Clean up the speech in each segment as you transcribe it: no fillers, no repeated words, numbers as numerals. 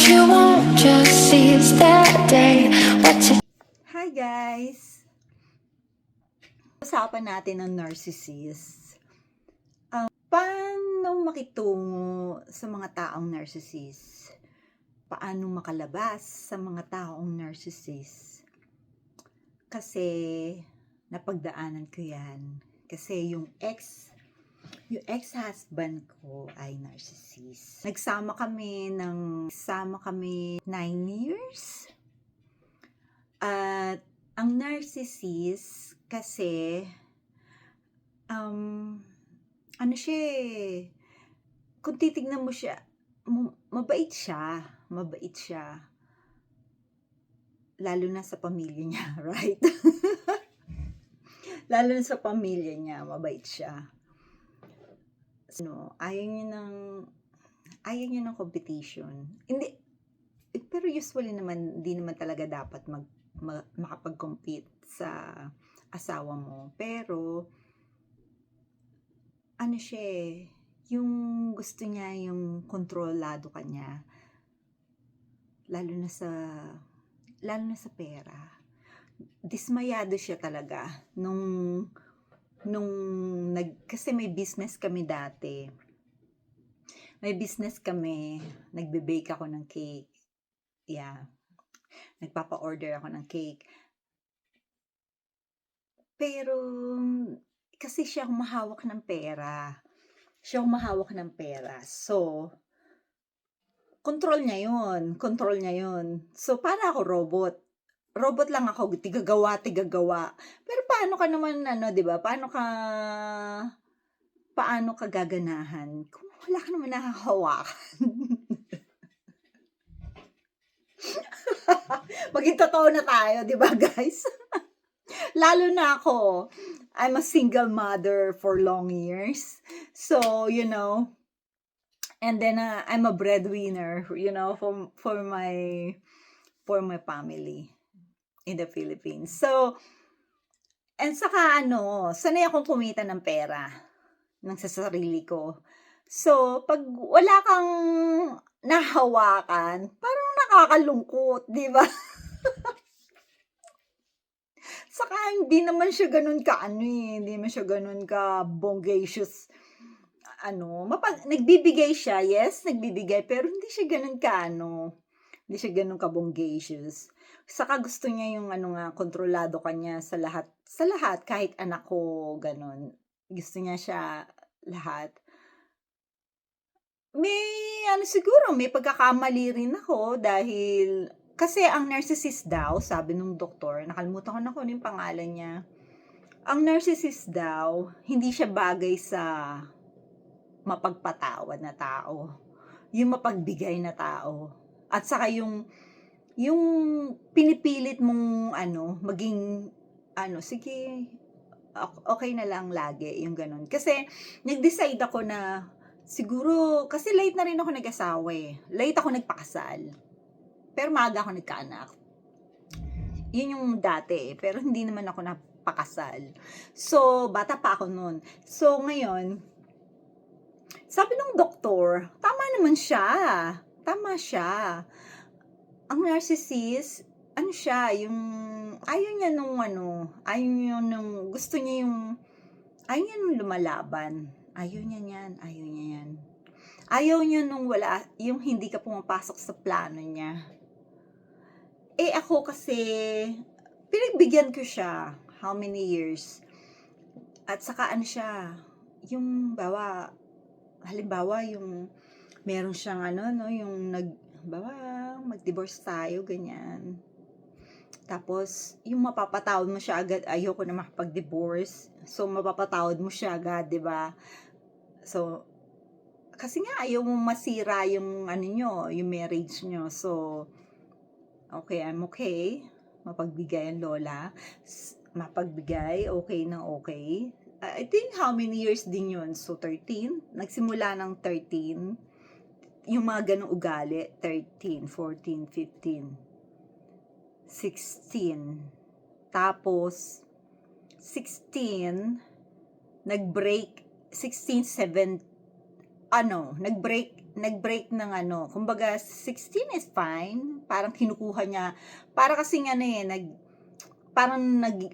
you won't just seize that day. What's it? Hi guys! Usapan natin ang narcissist. Paano makitungo sa mga taong narcissist? Paano makalabas sa mga taong narcissist? Kasi napagdaanan ko yan. Kasi yung ex-husband ko ay narcissist. Nagsama kami 9 years. At ang narcissist kasi ano siya eh, kung titignan mo siya, mabait siya. Lalo na sa pamilya niya, right? Lalo na sa pamilya niya, mabait siya. Ayaw niya ng competition. Hindi, pero usually naman, hindi naman talaga dapat makapag-compete sa asawa mo. Pero, ano siya eh, yung gusto niya, yung kontrolado ka niya. Lalo na sa pera. Dismayado siya talaga kasi may business kami dati. Nagbe-bake ako ng cake. Yeah. Nagpapa-order ako ng cake. Pero, kasi siya humahawak ng pera. So, control niya yun. So, para ako robot. Robot lang ako, tigagawa. Pero paano ka naman, di ba? Paano ka gaganahan kung wala ka naman nakahawakan? Maging totoo na tayo, di ba guys? Lalo na ako, I'm a single mother for long years. So, and then I'm a breadwinner, for my family in the Philippines. So, and saka sanay akong kumita ng pera ng sa sarili ko. So, pag wala kang nahawakan, parang nakakalungkot, di ba? Saka hindi naman siya ganun hindi naman siya ganun ka bongacious. Nagbibigay siya, yes, pero hindi siya ganun hindi siya ganun ka bongacious. Saka gusto niya yung kontrolado ka niya sa lahat, kahit anak ko, ganun. Gusto niya siya lahat. Siguro may pagkakamali rin ako dahil kasi ang narcissist daw, sabi nung doktor, nakalimutan ko na kung ano yung pangalan niya. Ang narcissist daw, hindi siya bagay sa mapagpatawad na tao. Yung mapagbigay na tao. At saka yung pinipilit mong maging sige, okay na lang lagi, yung ganun. Kasi nag-decide ako na siguro, kasi late na rin ako nag-asawa eh. Late ako nagpakasal. Pero maaga ako nagkaanak. Yun yung dati eh. Pero hindi naman ako napakasal. So, bata pa ako noon. So, ngayon, sabi ng doktor, tama naman siya. Tama siya. Ang narcissist, yung ayaw niya gusto niya ayaw niya nung lumalaban. Ayaw niya yan. Ayaw niya nung yung hindi ka pumapasok sa plano niya. Eh ako kasi, pinagbigyan ko siya, how many years? At saka siya, yung halimbawa yung meron siyang mag-divorce tayo, ganyan. Tapos, yung mapapatawad mo siya agad, ayoko na makapag-divorce. So, mapapatawad mo siya agad, di ba? So, kasi nga, ayaw mo masira yung yung marriage nyo. So, okay, I'm okay. Mapagbigay ang lola. Mapagbigay, okay na okay. I think how many years din yun? So, 13? Nagsimula ng 13. Yung mga ganong ugali, 13, 14, 15, 16. Tapos, 16, nag-break, 16, 7, nag-break nag-break ng ano, kumbaga 16 is fine, parang kinukuha niya, para kasing ano eh, parang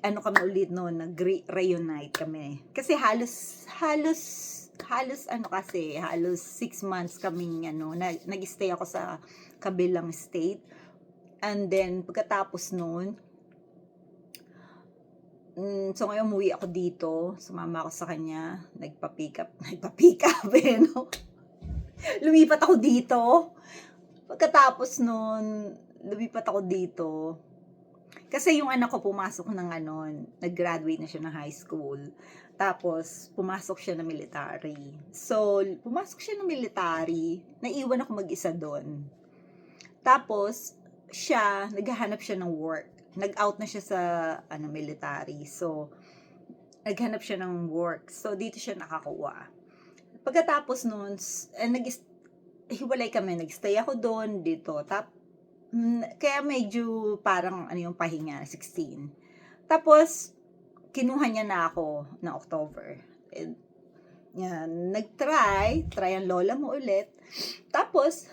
ano kami ulit noon, nag-reunite kami. Kasi halos ano kasi, halos 6 months kaming ano, nag-stay ako sa kabilang state. And then, pagkatapos noon, so ngayon umuwi ako dito, sumama ako sa kanya, nagpa-pick up, no? Lumipat ako dito. Pagkatapos noon, lumipat ako dito. Kasi yung anak ko pumasok ng ano, nag-graduate na siya ng high school. Tapos, pumasok siya ng military. So, pumasok siya ng military, naiwan ako mag-isa doon. Tapos, naghahanap siya ng work. Nag-out na siya sa military. So, naghanap siya ng work. So, dito siya nakakuha. Pagkatapos nun, hiwalay kami. Nag-stay ako doon, dito. Kaya medyo parang yung pahinga, 16. Tapos, kinuha niya na ako ng October. And, yan, try ang lola mo ulit. Tapos,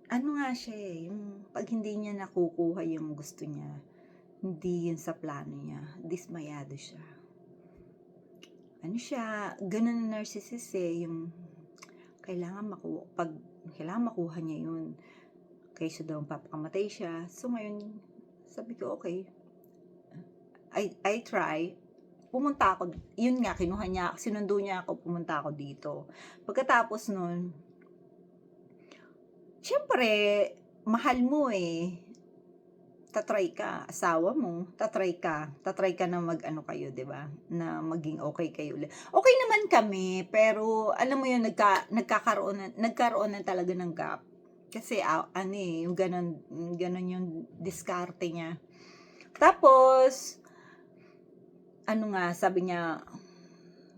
ano nga siya yung pag hindi niya nakukuha yung gusto niya, hindi yun sa plano niya, dismayado siya. Ano siya, ganun na narcissist yung kailangan makuha niya yun, kaysa daw papakamatay siya. So ngayon, sabi ko, okay, I try. Pumunta ako, yun nga, sinundo niya ako, pumunta ako dito. Pagkatapos nun, syempre, mahal mo tatry ka, asawa mo, tatry ka na mag-ano kayo, 'di ba? Na maging okay kayo ulit. Okay naman kami, pero alam mo 'yun, nagkaroon na talaga ng gap. Kasi yung ganun yung diskarte niya. Tapos sabi niya,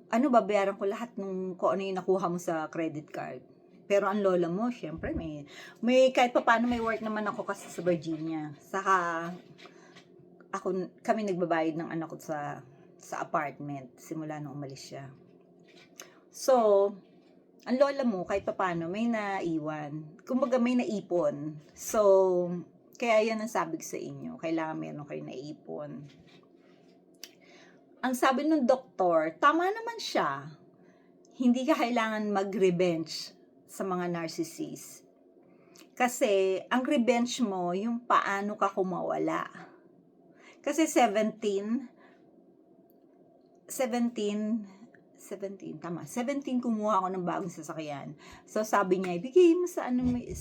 babayaran ko lahat kung ano yung nakuha mo sa credit card. Pero ang lola mo, syempre, may kahit pa paano may work naman ako kasi sa Virginia. Saka, kami nagbabayad ng anak ko sa apartment simula nung umalis siya. So, ang lola mo, kahit pa paano, may naiwan. Kumbaga, may naipon. So, kaya yan ang sabi ko sa inyo. Kailangan meron kayo naipon. Ang sabi ng doktor, tama naman siya. Hindi ka kailangan mag-revenge sa mga narcissist. Kasi, ang revenge mo, yung paano ka kumawala. Kasi 17 kumuha ako ng bagong sasakyan. So, sabi niya, ibigay mo sa bigay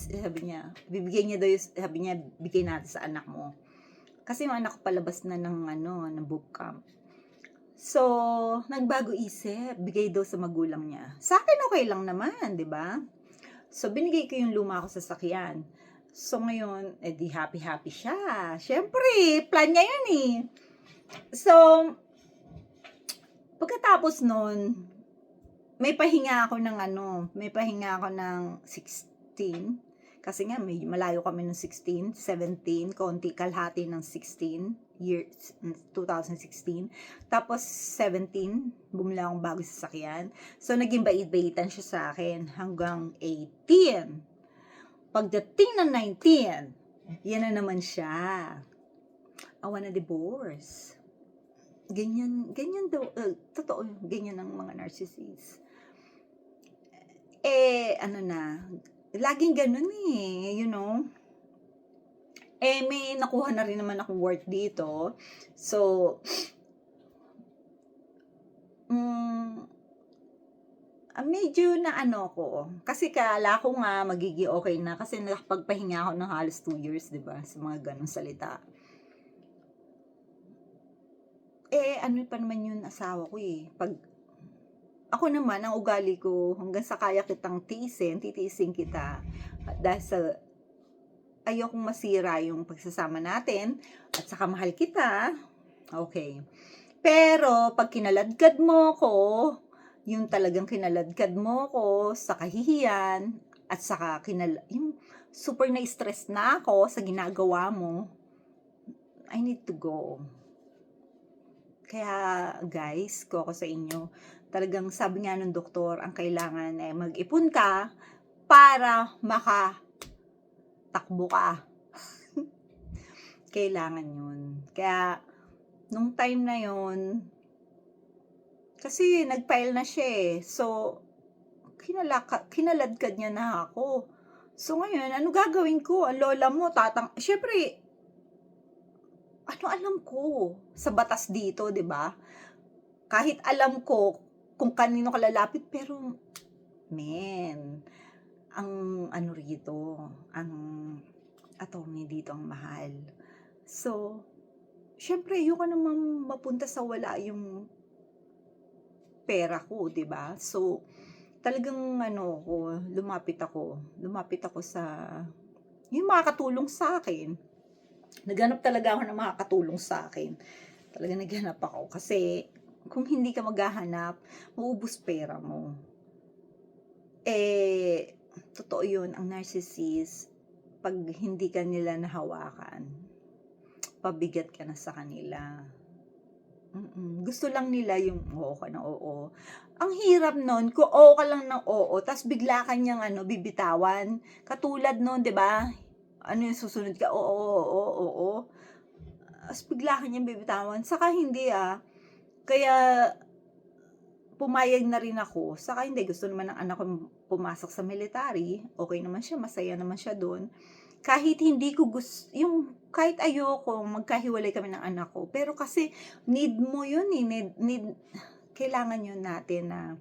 natin sa anak mo. Kasi yung anak ko palabas na ng boot camp. So, nagbago isip, bigay daw sa magulang niya. Sa akin okay lang naman, 'di ba? So, binigay ko yung luma ko sa sakyan. So, ngayon, di happy siya. Syempre, plan niya yun So, pagkatapos nun, may pahinga ako ng 16. Kasi nga, malayo kami ng 16, 17, kalahati ng 16 years, 2016. Tapos, 17, bumili akong bagong sasakyan. So, naging bait-baitan siya sa akin hanggang 18. Pagdating ng 19, yan na naman siya. I wanna divorce. Ganyan daw, totoo, ganyan ang mga narcissists. Laging ganun may nakuha na rin naman akong work dito. So, medyo na ko. Kasi kala ko nga magiging okay na. Kasi nakapagpahinga ako ng halos 2 years, diba? Sa mga ganun salita. Ano pa naman yun asawa ko Pag ako naman, ang ugali ko, hanggang sa kaya kitang titiisin kita. Dahil sa ayokong masira yung pagsasama natin, at saka mahal kita, okay. Pero, pag kinaladkad mo ko, yung talagang kinaladkad mo ko sa kahihiyan, at saka yung super na-stress na ako sa ginagawa mo, I need to go. Kaya, guys, ko ako sa inyo, Talagang sabi nga ng doktor, ang kailangan ay mag-ipon ka para makatakbo ka. Kailangan yun. Kaya, nung time na yun, kasi nag-file na siya eh. So, kinaladkad niya na ako. So, ngayon, ano gagawin ko? Ang lola mo, syempre, ano alam ko sa batas dito, di ba? Kahit alam ko kung kanino ka lalapit, pero, men, ang ano rito, ang attorney dito ang mahal. So, syempre, ayoko naman mapunta sa wala yung pera ko, 'di ba? So, talagang ano ko, lumapit ako sa yung makakatulong sa akin. Naghanap talaga ako ng makakatulong sa akin. Talagang naghanap ako kasi kung hindi ka maghahanap, maubos pera mo. Eh, totoo 'yun, ang narcissist, pag hindi ka nila nahawakan, pabigat ka na sa kanila. Gusto lang nila yung oo ka ng oo. Ang hirap nun kung oo ka lang ng oo ta's bigla ka niyang ano, bibitawan. Katulad nun 'di ba, ano yung susunod ka, oo, oo, oo. Ta's bigla ka niyang bibitawan, saka hindi, kaya pumayag na rin ako, saka hindi, gusto naman ng anak ko pumasok sa military, okey naman siya, masaya naman siya dun. Kahit hindi ko yung kahit ayoko magkahiwalay kami ng anak ko, pero kasi need mo yun, eh, need kailangan yun natin na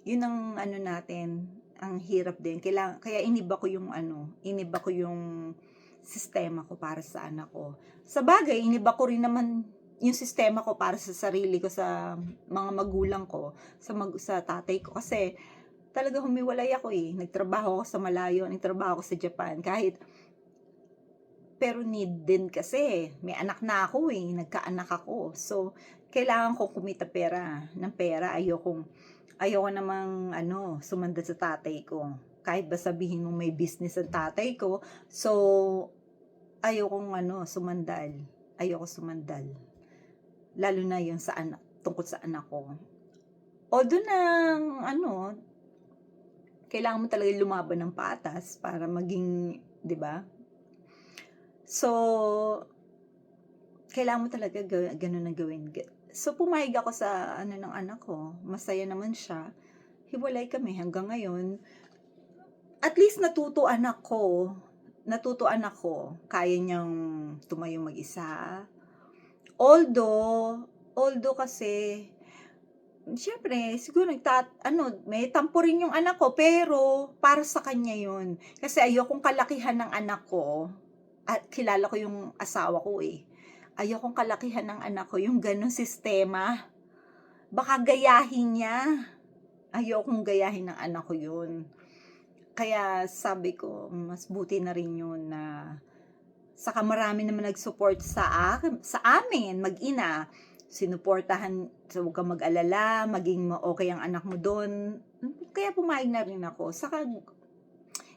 yun ang ano natin, ang hirap din. Kaya iniba ko yung sistema ko para sa anak ko. Sabagay, iniba ko rin naman yung sistema ko para sa sarili ko, sa mga magulang ko, sa tatay ko. Kasi talaga humiwalay ako eh. Nagtrabaho ako sa malayo, nagtrabaho ako sa Japan. Pero need din kasi. May anak na ako eh. Nagkaanak ako. So, kailangan ko kumita ng pera. Ayoko namang sumandal sa tatay ko. Kahit ba sabihin mo may business ang tatay ko. So, ayokong sumandal. Ayoko sumandal. Lalo na yung tungkol sa anak ko. Although kailangan mo talaga lumaban ng patas para maging, 'di ba? So, kailangan mo talaga ganun ang gawin. So, pumayag ako sa ng anak ko. Masaya naman siya. Hiwalay kami hanggang ngayon. At least natutuan ako. Kaya niyang tumayo mag-isa. Although kasi, siyempre, siguro may tampo rin yung anak ko, pero para sa kanya yun. Kasi ayokong kalakihan ng anak ko, at kilala ko yung asawa ko eh. Ayokong kalakihan ng anak ko yung ganong sistema. Baka gayahin niya. Ayokong gayahin ng anak ko yun. Kaya sabi ko, mas buti na rin yun na saka marami naman nag-support sa amin, mag-ina. Sinuportahan, so huwag kang mag-alala, maging okay ang anak mo doon. Kaya pumayag na rin ako. Saka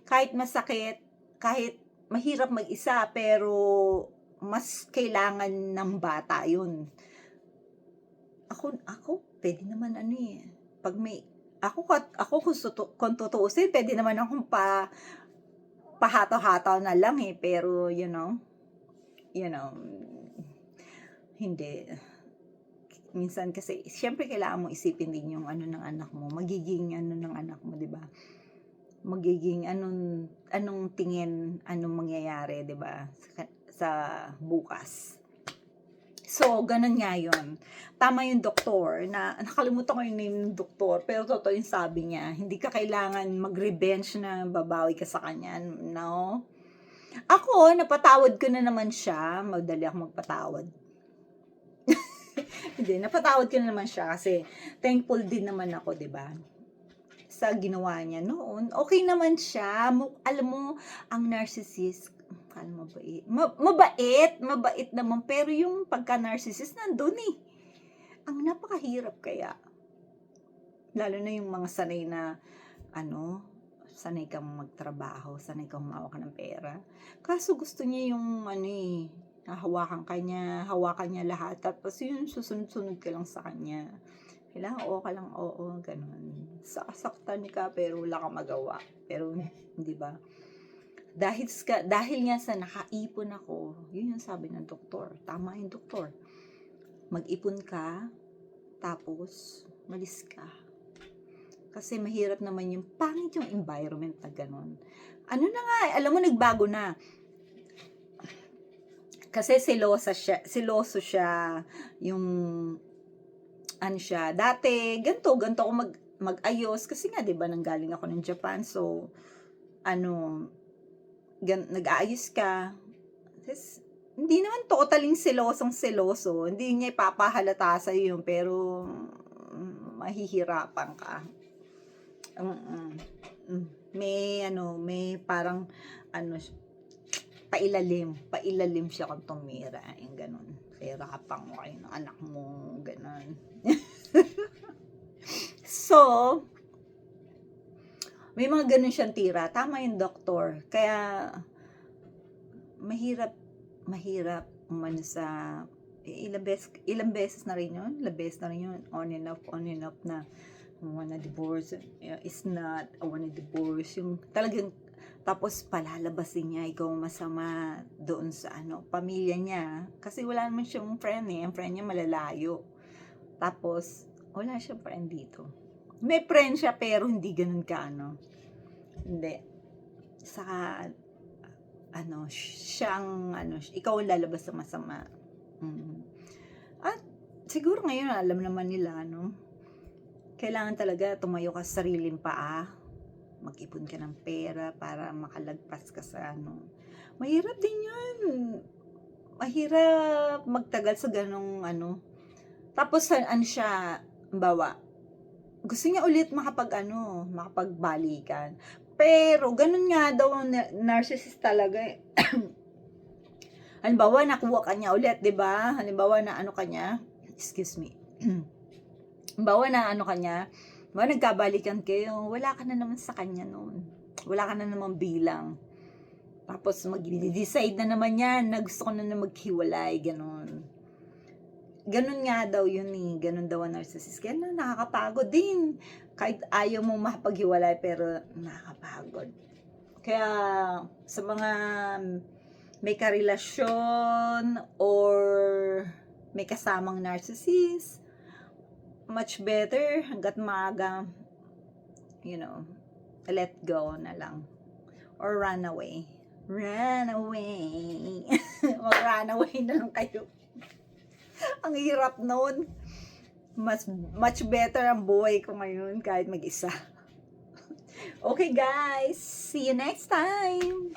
kahit masakit, kahit mahirap mag-isa, pero mas kailangan ng bata yun. Ako pwede naman pag may, ako kung tutuusin, pwede naman akong pahataw-hataw na lang pero hindi. Minsan kasi, syempre kailangan mo isipin din yung ng anak mo, magiging ng anak mo, di ba? Magiging anong tingin, anong mangyayari, di ba? Sa bukas. So, ganun nga yun. Tama yung doktor, na nakalimutan ko yung name ng doktor, pero totoo yung sabi niya, hindi ka kailangan mag-revenge na babawi ka sa kanya, no? Ako, napatawad ko na naman siya, madali ako magpatawad. Hindi, napatawad ko na naman siya kasi thankful din naman ako, di ba? Sa ginawa niya noon. Okay naman siya. Alam mo, ang narcissist, mabait naman, pero yung pagka-narcissist nandun eh. Ang napakahirap kaya. Lalo na yung mga sanay na sanay kang magtrabaho, sanay kang humawak ng pera. Kaso gusto niya yung hawakan niya lahat, tapos yun, susunod-sunod ka lang sa kanya. Kailangan oo ka lang, oo, ganun. Saktan ka pero wala kang magawa. Pero, hindi ba? Dahil nga sa nakaipon ako, yun yung sabi ng doktor. Tama yung doktor. Mag-ipon ka, tapos malis ka. Kasi mahirap naman yung pangit yung environment na ganun. Ano na nga, alam mo, nagbago na. Kasi siloso siya, yung, ano siya, dati, ganto ako mag-ayos, kasi nga, di ba, nanggaling ako ng Japan, so, ano, nag-aayos ka, tapos, hindi naman totaling seloso, hindi niya ipapahalata sa yun, pero, mahihirapan ka. May parang, pailalim siya kung tumira, yung ganun. Pera ka pang kayo ng anak mo, ganun. So, may mga ganun siyang tira. Tama yung doktor. Kaya, mahirap umano sa, ilang beses na rin yun. On and off na. I wanna divorce. It's not, I wanna divorce. Yung talagang, tapos palalabasin niya, ikaw masama doon sa pamilya niya. Kasi wala naman siyang friend eh. Ang friend niya malalayo. Tapos, wala siyang friend dito. May friend siya pero hindi ganun ka Hindi. Saka, ikaw ang lalabas sa masama. At, siguro ngayon, alam naman nila, kailangan talaga tumayo ka sa sariling paa. Mag-ipon ka ng pera para makalagpas ka sa Mahirap din yun. Mahirap magtagal sa ganong Tapos, siya, bawa, gusto niya ulit makapagbalikan. Pero, ganun nga daw, narcissist talaga eh. Halimbawa, nakuha ka niya ulit, diba? Halimbawa, na ka niya, excuse me. Halimbawa, na ka niya, nagkabalikan kayo, wala ka na naman sa kanya noon. Wala ka na naman bilang. Tapos, mag-decide na naman yan, na gusto ko na maghiwalay, ganun. Ganun nga daw yun eh. Ganun daw ang narcissist. Kaya nakakapagod din. Kahit ayaw mo makapaghiwalay, pero nakakapagod. Kaya, sa mga may karelasyon or may kasamang narcissist, much better hanggat maaga, let go na lang. Or run away. Run away. Mag-run away na lang kayo. Ang hirap noon. Much better ang buhay ko ngayon kahit mag-isa. Okay guys, see you next time.